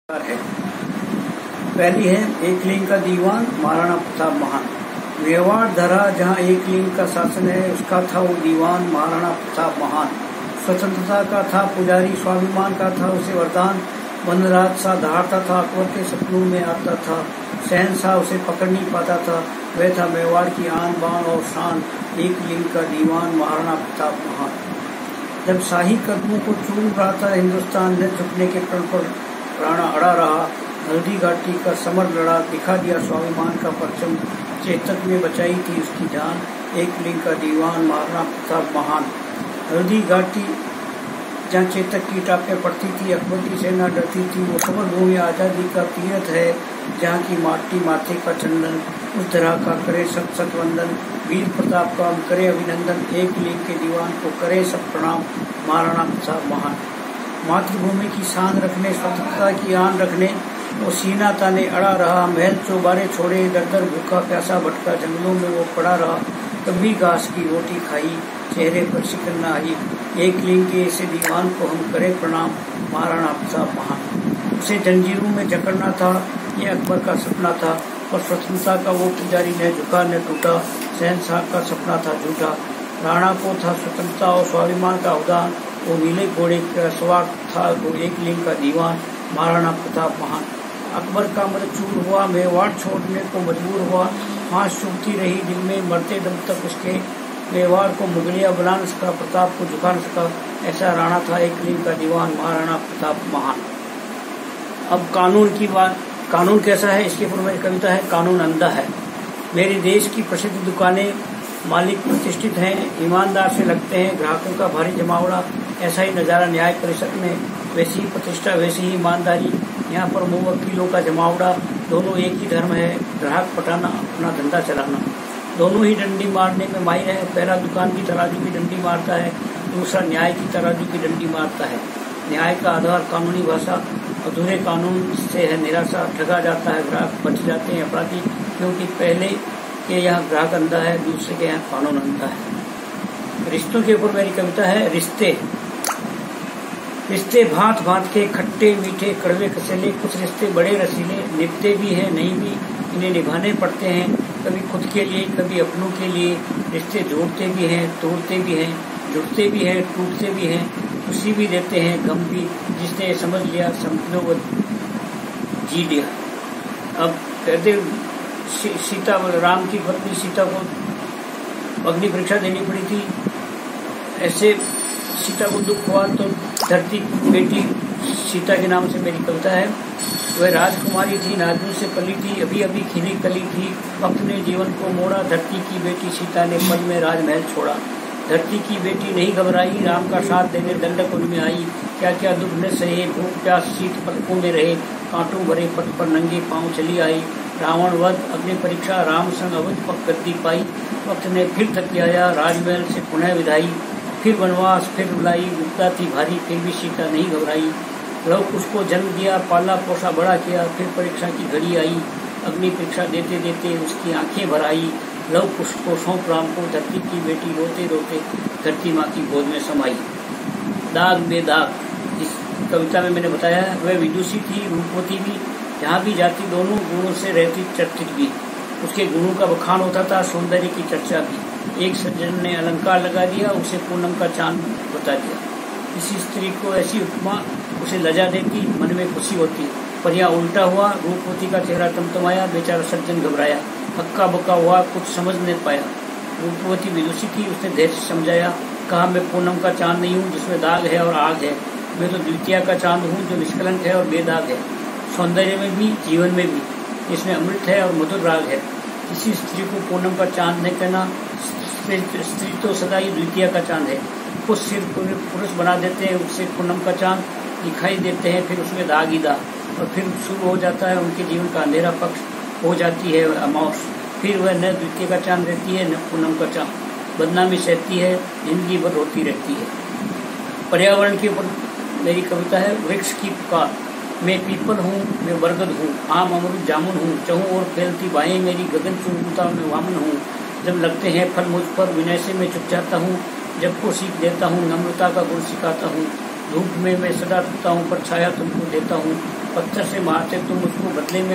है। पहली है एकलिंग का दीवान महाराणा प्रताप महान। मेवाड़ धरा जहाँ एकलिंग का शासन है, उसका था वो दीवान महाराणा प्रताप महान। स्वतंत्रता का था पुजारी, स्वाभिमान का था उसे वरदान। वनराज सा दहाड़ता था, अकबर के सपनों में आता था। शहनशाह उसे पकड़ नहीं पाता था, वह था मेवाड़ की आन बान और शान। एकलिंग का दीवान महाराणा प्रताप महान। जब शाही कदमों को चूम रहा था हिंदुस्तान, न झुकने के प्रण पर राणा अड़ा रहा। हल्दी घाटी का समर लड़ा, दिखा दिया स्वाभिमान का परचम। चेतक में बचाई थी उसकी जान, एकलिंग का दीवान महाराणा प्रताप महान। हल्दी घाटी जहाँ चेतक की टापें पड़ती थी, अकबर की सेना डरती थी, वो समर भूमि आज़ादी का तीर्थ है, जहाँ की माटी माथे का चंदन। उस तरह का करे सत सत वंदन, वीर प्रताप का हम करे अभिनंदन। एकलिंग के दीवान को करे सब प्रणाम, महाराणा प्रताप महान। मातृभूमि की शान रखने, स्वतंत्रता की आन रखने, वो सीना ताने अड़ा रहा। महल चौबारे छोड़े, दर दर भूखा प्यासा भटका, जंगलों में वो पड़ा रहा। कभी घास की रोटी खाई, चेहरे पर शिकन न आई। एकलिंग के ऐसे दीवान को हम करें प्रणाम, महाराणा प्रताप महान। उसे जंजीरों में जकड़ना था, ये अकबर का सपना था, और स्वतंत्रता का वो पुजारी न झुका न टूटा। शहनशाह का सपना था झूठा, राणा को था स्वतंत्रता और स्वाभिमान का उदान। वो नीले घोड़े का सवार था, वो एकलिंग का दीवान महाराणा प्रताप महान। अकबर का मृत्यु हुआ, मेवाड़ छोड़ने को मजबूर हुआ। आँच चुभती रही दिल में, मरते दम तक उसके। मेवाड़ को मुगलिया बना न सका, प्रताप को झुका न सका, ऐसा राणा था एकलिंग का दीवान महाराणा प्रताप महान। अब कानून की बात। कानून कैसा है, इसके ऊपर मेरी कविता है कानून अंधा है। मेरे देश की प्रसिद्ध दुकानें, मालिक प्रतिष्ठित हैं, ईमानदार से लगते हैं, ग्राहकों का भारी जमावड़ा। ऐसा ही नज़ारा न्याय परिषद में, वैसी ही प्रतिष्ठा वैसी ही ईमानदारी। यहाँ पर मुँह वकीलों का जमावड़ा, दोनों एक ही धर्म है, ग्राहक पटाना अपना धंधा चलाना। दोनों ही डंडी मारने में माहिर है, पहला दुकान की तराजू की डंडी मारता है, दूसरा न्याय की तराजू की डंडी मारता है। न्याय का आधार कानूनी भाषा, अधूरे कानून से है निराशा। ठगा जाता है ग्राहक, बच जाते हैं अपराधी, क्योंकि पहले के यहाँ ग्राहक अंधा है, दूसरे के यहाँ कानून अंधा है। रिश्तों के ऊपर मेरी कविता है रिश्ते। रिश्ते भांत भांत के, खट्टे मीठे कड़वे कसेले। कुछ रिश्ते बड़े रसीले, निभते भी हैं नहीं भी, इन्हें निभाने पड़ते हैं, कभी खुद के लिए कभी अपनों के लिए। रिश्ते जोड़ते भी हैं, तोड़ते भी हैं, जुड़ते भी हैं, टूटते भी हैं, खुशी भी देते हैं, गम भी। जिसने समझ लिया समझ लो वो जी लिया। अब कहते सीता, राम की पत्नी सीता को अग्नि परीक्षा देनी पड़ी थी। ऐसे सीता को दुख हुआ तो धरती बेटी सीता के नाम से मेरी कविता है। वह राजकुमारी थी, नाजुक से पली थी, अभी अभी खिली कली थी। वक्त ने जीवन को मोड़ा, धरती की बेटी सीता ने पल में राजमहल छोड़ा। धरती की बेटी नहीं घबराई, राम का साथ देने दंडक उनमें आई। क्या क्या दुख न सहे, भूख प्यास शीत पलकों में रहे, कांटों भरे पथ पर नंगे पांव चली आई। रावण वध अग्नि परीक्षा, राम संग अवध पक गद्दी पाई। वक्त ने फिर थकियाया, राजमहल से पुनः विदाई। फिर वनवास फिर रुलाई, विपदा थी भारी, फिर भी सीता नहीं घबराई। लव कुश को जन्म दिया, पाला पोसा बड़ा किया, फिर परीक्षा की घड़ी आई। अग्नि परीक्षा देते देते उसकी आंखें भर आई। लव कुश को सौंप राम को, धरती की बेटी रोते रोते धरती माँ की गोद में समाई। दाग बेदाग, इस कविता में मैंने बताया है, वह विदुषी थी, रूपवती भी, जहाँ भी जाती दोनों गुणों से रहती चर्चित भी। उसके गुणों का बखान होता था, सौंदर्य की चर्चा भी। एक सज्जन ने अलंकार लगा दिया, उसे पूनम का चांद बता दिया। किसी स्त्री को ऐसी उपमा उसे लजा देती, मन में खुशी होती। पर यहाँ उल्टा हुआ, रूपवती का चेहरा तमतमाया, बेचारा सज्जन घबराया, हक्का बक्का हुआ, कुछ समझ नहीं पाया। रूपवती विदुषी थी, उसने धैर्य से समझाया, कहा मैं पूनम का चांद नहीं हूँ जिसमें दाग है और आग है। मैं तो द्वितीया का चांद हूँ जो निष्कलंक है और बेदाग है, सौंदर्य में भी जीवन में भी, इसमें अमृत है और मधुर राग है। किसी स्त्री को पूनम का चांद नहीं कहना, स्त्री तो सदा ही द्वितीय का चांद है। कुछ सिर पुरुष बना देते हैं, उससे पूनम का चांद दिखाई देते हैं, फिर उसमें दाग ही दाग, और फिर शुरू हो जाता है उनके जीवन का अंधेरा पक्ष, हो जाती है अमावस। फिर वह न द्वितीय का चांद रहती है न पूनम का चांद, बदनामी सहती है, जिंदगी भर होती रहती है। पर्यावरण के ऊपर मेरी कविता है वृक्ष की पुकार। मैं पीपल हूँ, मैं बरगद हूँ, आम अमरूद जामुन हूँ, चहूँ और फैलती बाहें मेरी, गगन चुनता मैं वामन हूँ। जब लगते हैं फल मुझ पर, विनय से मैं चुप जाता हूँ, जब को सीख देता हूँ, नम्रता का गुण सिखाता हूँ। धूप में मैं सदा टूटा हूँ, पर छाया तुमको देता हूँ। पत्थर से मारते तुम उसको बदले में